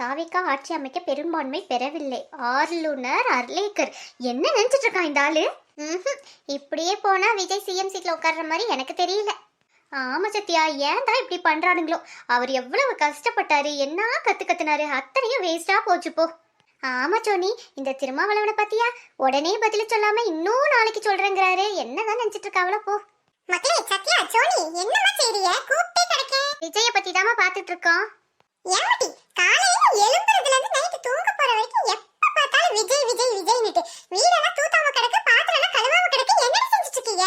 தாவிக்கா ஆட்சி அமைக்க பெரும்பான்மை பெறவில்லை. ஆளுநர் அர்லேக்கர் என்ன நினைச்சிட்டு இருக்கான் இந்த ஆளு? இப்படியே போனா விஜய் சிஎம் சீட்ல உட்கார்ற மாதிரி எனக்கு தெரியல. ஆமா சத்யா, ஏன்டா இப்படி பண்றானுங்களோ? அவர் எவ்வளவு கஷ்டப்பட்டாரு, என்ன கத்துனாரு, அத்தனையும் வேஸ்டா போச்சு போ. ஆமா சோனி, இந்த திருமாவளவனை பத்தியா உடனே பதில சொல்லாம இன்னும் நாளைக்கு சொல்றேங்கிறாரு. என்னதான் நினைச்சிட்டு இருக்காவளோ போ. மக்களே, சத்யா, சோனி என்னமா செய்றீங்க? கூப்பிட்டே கிடைக்க. விஜய பத்தி தாமா பாத்துட்டு இருக்கோம். ஏமாட்டி, காலையில எழும்புறதுல இருந்து நைட்டு தூங்க போற வரைக்கும் எப்ப பார்த்தாலும் விஜய் விஜய் விஜய்னுட்டு வீடெல்லாம் தூத்தாம கிடக்கு, பாத்திரம் கழுவாம கிடக்கு. என்ன செஞ்சுட்டு இருக்கீங்க?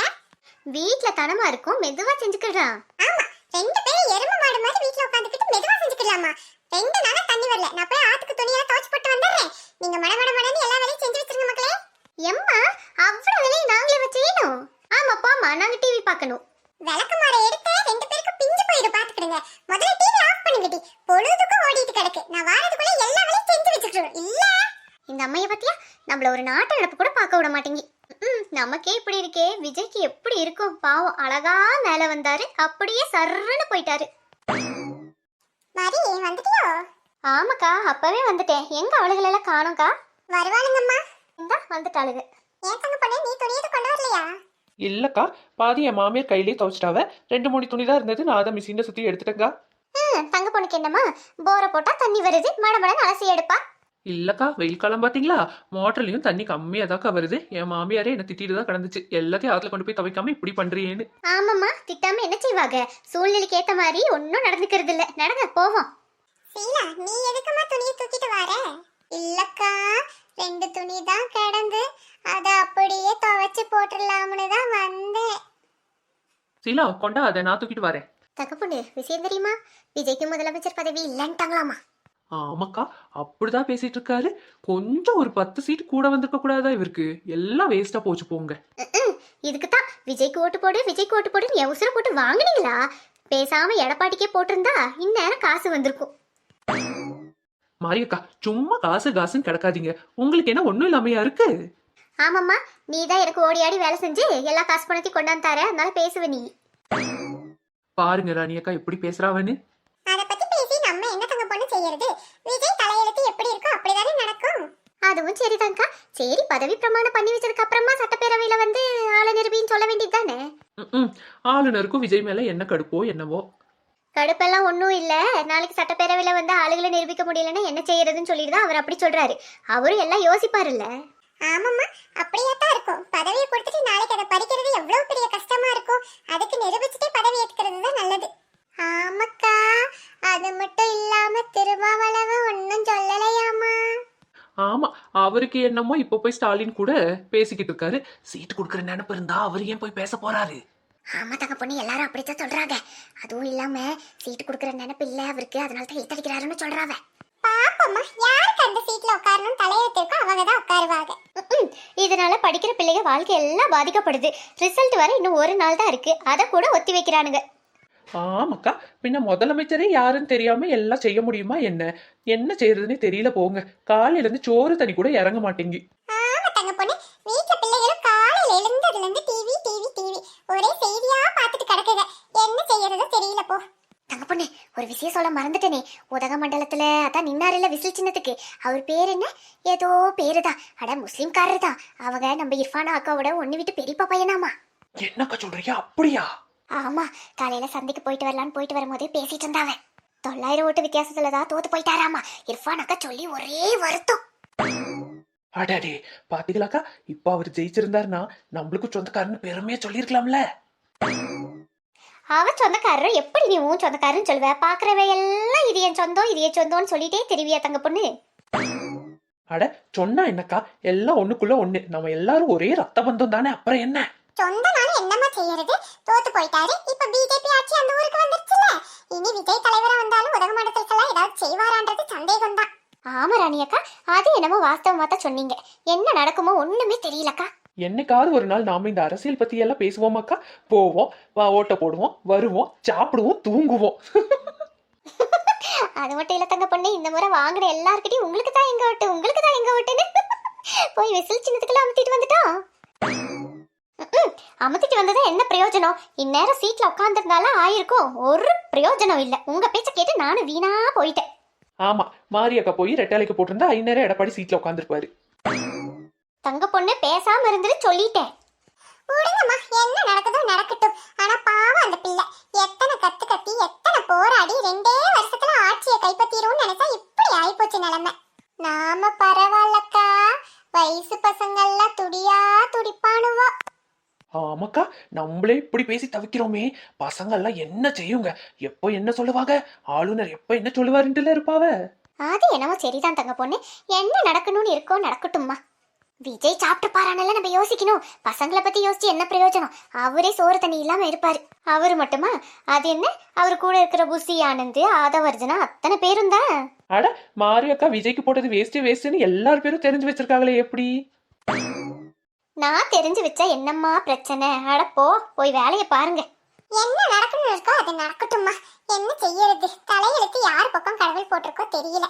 வீட்ல தனமா இருக்கும், மெதுவா செஞ்சுக்கிறான். ஆமா, ரெண்டு பேரும் எருமை மாடு மாதிரி வீட்ல உட்கார்ந்துக்கிட்டு மெதுவா செஞ்சுக்கலாமா? 2 நாளா தண்ணி வரல. நான் போய் ஆத்துக்கு துணியெல்லாம் துவைச்சு போட்டு வந்துடுறேன். நீங்க மடமடன்னு எல்லா வேலையும் செஞ்சு வச்சிருங்க மக்களே. எம்மா, அவ்வளவு வேலையை நாங்களே வச்சேனும். ஆமா போமா, நாங்க டிவி பார்க்கணும். விளக்குமாற எடுத்து 2 பேருக்கு பிஞ்சு போயிடு, பாத்துக்கிடுங்க. முதல்ல டிவி ஆஃப் பண்ணுங்கடி, பொழுதுக்கும் ஓடிட்டு கிடக்கு. நான் வாரதுக்குள்ள எல்லா வேலையும் செஞ்சு வச்சுக்கிறேன். இல்ல இந்த அம்மைய பத்தியா நம்மள ஒரு நாட்டு நடப்பு கூட பார்க்க விட மாட்டேங்கி. நமக்கே இப்படி இருக்கே, விஜய்க்கு எப்படி இருக்கும் பாவம். அழகா மேல வந்தாரு, அப்படியே சர்றன்னு போயிட்டாரு. மாரி வந்துட்டியோ? ஆமாக்கா, அப்பவே வந்துட்டேன். எங்க அவளுகள் எல்லாம் காணோம்க்கா? வருவாளுங்கம்மா. இந்தா வந்துட்டாளுங்க. ஏன் தங்க பொண்ணு, நீ துணியை கொண்டு வரலையா? இல்லக்கா, பாதி என் மாமியார் கையிலே துவைச்சிட்டாவ. 2-3 துணி தான் இருந்தது, நான் அதை மிஷினை சுத்தி எடுத்துட்டேங்க. தங்க பொண்ணுக்கு என்னம்மா, போரை போட்டா தண்ணி வருது, மடமடன்னு அலசி எடுப்பா. இல்லக்கா, வெயில் காலம் பாத்தீங்களா, மோட்டர்லயும் தண்ணி கம்மியா தாக்கா வருது. என் மாமியாரே என்ன திட்டிட்டு தான் கிடந்துச்சு, எல்லாத்தையும் ஆத்துல கொண்டு போய் துவைக்காம இப்படி பண்றியேன்னு. ஆமாம்மா, திட்டாம என்ன செய்வாங்க? சூழ்நிலைக்கு ஏத்த மாதிரி ஒன்னும் நடந்துக்கிறது இல்ல. நடங்க போவோம். சீலா, நீ எதுக்குமா துணியை தூக்கிட்டு வர? இல்லக்கா, 2 துணி தான் கிடந்து, அத அப்படியே துவைச்சு போட்டுடலாம்னு தான் வந்தேன். சீலா, கொண்டா அதை நான் தூக்கிட்டு வரேன். தங்க பொண்ணு, விஷயம் தெரியுமா? விஜய்க்கு முதலமைச்சர் பதவி இல்லன்ட்டாங்களாமா. ஆமாக்கா, அப்படிதான் பேசிட்டு இருக்காரு. கொஞ்சம் ஒரு 10 சீட் கூட வந்திருக்க கூடாதா இவருக்கு? எல்லாம் வேஸ்டா போச்சு போங்க. இதுக்குதான் விஜய்க்கு ஓட்டு போடு, விஜய்க்கு ஓட்டு போடுன்னு என் உசுர போட்டு வாங்கினீங்களா? பேசாம எடப்பாடிக்கே போட்டிருந்தா இந்நேரம் காசு வந்திருக்கும். மாரியக்கா, சும்மா காசு காசுன்னு கிடக்காதீங்க. உங்களுக்கு என்ன ஒண்ணும் இல்லாமையா இருக்கு? ஆமாம்மா, நீ தான் எனக்கு ஓடி ஆடி வேலை செஞ்சு எல்லா காசு பணத்தையும் கொண்டாந்து தர, அதனால பேசுவ நீ. பாருங்க ராணியக்கா எப்படி பேசுறாவன்னு. அத பத்தி பேசி நம்ம என்ன தங்க பொண்ணு செய்யறது? விஜய் தலையெழுத்து எப்படி இருக்கோ அப்படிதானே நடக்கும். அதுவும் சரிதான்க்கா. சரி, பதவி பிரமாணம் பண்ணி வச்சதுக்கு அப்புறமா சட்டப்பேரவையில வந்து ஆள நிரூபின்னு சொல்ல வேண்டியது தானே. ஆளுநருக்கும் விஜய் மேல என்ன கடுப்போ என்னவோ. கடுப்பெல்லாம் ஒன்றும் இல்லை. நாளைக்கு சட்டப்பேரவையில் வந்து ஆளுகளை நிரூபிக்க முடியலன்னா என்ன செய்யறதுன்னு சொல்லிட்டு தான் அவர் அப்படி சொல்றாரு. அவரும் எல்லாம் யோசிப்பாருல்ல. ஆமாம்மா, அப்படியே தான் இருக்கும். பதவியை கொடுத்துட்டு நாளைக்கு அதை பறிக்கிறது எவ்வளவு பெரிய கஷ்டமா இருக்கும். அதுக்கு நிரூபிச்சுட்டே பதவி ஏற்கிறது தான் நல்லது. ஆமாக்கா, அது மட்டும் இல்லாம திருமாவளவன் ஒன்னும் சொல்லலையாமா. ஆமா, அவருக்கு என்னமோ இப்ப போய் ஸ்டாலின் கூட பேசிக்கிட்டு இருக்காரு. சீட்டு கொடுக்கற நினைப்பு இருந்தா அவர் ஏன் போய் பேச போறாரு? ஆமா தங்க பொண்ணு, எல்லாரும் அப்படித்தான் சொல்றாங்க. அதுவும் இல்லாம சீட்டு கொடுக்கற நினைப்பு இல்ல அவருக்கு, அதனால தான் இழுத்தடிக்கிறாருன்னு சொல்றாங்க. பாப்பம்மா, யாருக்கு அந்த சீட்ல உட்காரணும் தலையெழுத்திருக்கோ அவங்க தான் உட்காருவாங்க. இதனால படிக்கிற பிள்ளைங்க வாழ்க்கை எல்லாம் பாதிக்கப்படுது. ரிசல்ட் வர இன்னும் ஒரு நாள் தான் இருக்கு, அதை கூட ஒத்தி வைக்கிறானுங்க. ஆமாக்கா, பின்ன முதலமைச்சரே யாருன்னு தெரியாம எல்லாம் செய்ய முடியுமா என்ன? என்ன செய்யறதுன்னே தெரியல போங்க. காலையில இருந்து சோறு தண்ணி கூட இறங்க மாட்டேங்கி. ஆமா தங்க பொண்ணு, வீட்டுல பிள்ளைகளும் காலையில எழுந்ததுல இருந்து டிவி டிவி டிவி ஒரே செய்தியா பாத்துட்டு கிடக்குங்க. என்ன செய்யறதோ தெரியல போ. தங்க பொண்ணு, ஒரு விஷயம் சொல்ல மறந்துட்டேனே. உதகமண்டலத்துல அதான் நின்னாருல விசில் சின்னத்துக்கு, அவர் பேர் என்ன? ஏதோ பேருதான். அட, முஸ்லிம்காரர் தான். அவங்க நம்ம இர்ஃபானா அக்காவோட ஒண்ணு விட்டு பெரியப்பா பையனாமா. என்னக்கா சொல்றீங்க? அப்படியா? ஆமா, காலையில சந்தைக்கு போயிட்டு வரலான்னு போயிட்டு வரும்போதே பேசிட்டு இருந்தாவ. 900 ஓட்டு வித்தியாசத்துலதான் தோத்து போயிட்டாராமா. இர்ஃபான் அக்கா சொல்லி ஒரே வருத்தம். அடாடே, பாத்தீங்களாக்கா, இப்ப அவர் ஜெயிச்சிருந்தாருன்னா நம்மளுக்கு சொந்தக்காரன்னு பெருமையா சொல்லிருக்கலாம்ல. அவ சொந்தக்காரர் எப்படி நீ உன் சொந்தக்காரன்னு சொல்லுவ? பாக்குறவ எல்லாம் இது என் சொந்தம், இது என் சொந்தம்னு சொல்லிட்டே தெரிவியா தங்க பொண்ணு? அட, சொன்னா என்னக்கா, எல்லாம் ஒண்ணுக்குள்ள ஒண்ணு. நம்ம எல்லாரும் ஒரே ரத்த பந்தம் தானே, அப்புறம் என்ன? சொந்தனால என்னமா செய்யறது? தோத்து போயிட்டாரு. இப்ப பிஜேபி ஆட்சி அந்த ஊருக்கு வந்துருச்சுல. இனி விஜய் தலைவரா வந்தாலும் உதகமண்டலத்துக்கெல்லாம் ஏதாவது செய்வாரான்றது சந்தேகம் தான். ஆமா ராணி அக்கா, அது என்னமோ வாஸ்தவமா தான் சொன்னீங்க. என்ன நடக்குமோ ஒண்ணுமே தெரியலக்கா. என்னைக்காவது ஒரு நாள் நாம இந்த அரசியல் பத்தி எல்லாம் பேசுவோமாக்கா? போவோம், ஓட்ட போடுவோம், வருவோம், சாப்பிடுவோம், தூங்குவோம். அது மட்டும் இல்ல தங்க பொண்ணு, இந்த முறை வாங்கின எல்லார்கிட்டயும் உங்களுக்கு தான் எங்க ஓட்டு, உங்களுக்கு தான் எங்க ஓட்டுன்னு போய் விசில் சின்னத்துக்குள்ள அமுத்திட்டு வந்துட்டோம். அமுத்திட்டு வந்ததா என்ன பிரயோஜனம்? இந்நேரம் சீட்ல உட்காந்துருந்தாலும் ஆயிருக்கும். ஒரு பிரயோஜனம் இல்ல. உங்க பேச்ச கேட்டு நானும் வீணா போயிட்டேன். ஆமா, மாரியக்கா போய் ரெட்டாலைக்கு போட்டிருந்தா ஐநேரம் எடப்பாடி சீட்ல உட்காந்துருப்பாரு. தங்க பொண்ணு பேசாம இருந்துட்டு சொல்லிட்டேன். விடுங்கம்மா, என்ன நடக்குதோ நடக்கட்டும். ஆனா பாவம் அந்த பிள்ளை, எத்தனை கத்து கத்தி எத்தனை போராடி 2 வருஷத்துல ஆட்சியை கைப்பற்றிடும்னு நினைச்சா இப்படி ஆயிப்போச்சு நிலைமை. நாம பரவாயில்லக்கா, வயசு பசங்கள்லாம் துடியா துடிப்பானுவா. ஆமாக்கா, நம்மளே இப்படி பேசி தவிக்கிறோமே, பசங்கள்லாம் என்ன செய்யுங்க? எப்போ என்ன சொல்லுவாங்க, ஆளுநர் எப்போ என்ன சொல்லுவாருன்ட்டுல இருப்பாவ. அது என்னவோ சரிதான் தங்க பொண்ணு, என்ன நடக்கணும்னு இருக்கோ நடக்கட்டும்மா. விஜய் சாப்பிட்டு பாரானல நம்ம யோசிக்கணும். பசங்களை பத்தி யோசிச்சு என்ன பிரயோஜனம்? அவரே சோறு தண்ணி இல்லாம இருப்பாரு. அவரு மட்டுமா? அது என்ன, அவர் கூட இருக்கிற புசி ஆனந்த், ஆதவர்ஜனா அத்தனை பேரும் தான். அட, மாரியக்கா விஜய்க்கு போட்டது வேஸ்ட்னு எல்லார் பேரும் தெரிஞ்சு வச்சிருக்காங்களே, எப்படி? நான் தெரிஞ்சு வச்சா என்னம்மா பிரச்சனை? அட போய் வேலையை பாருங்க. என்ன நடக்கணும்னு இருக்கோ அது நடக்கட்டும்மா. என்ன செய்யறது? தலையெழுத்து யார் பக்கம் கடவுள் போட்டிருக்கோ தெரியல.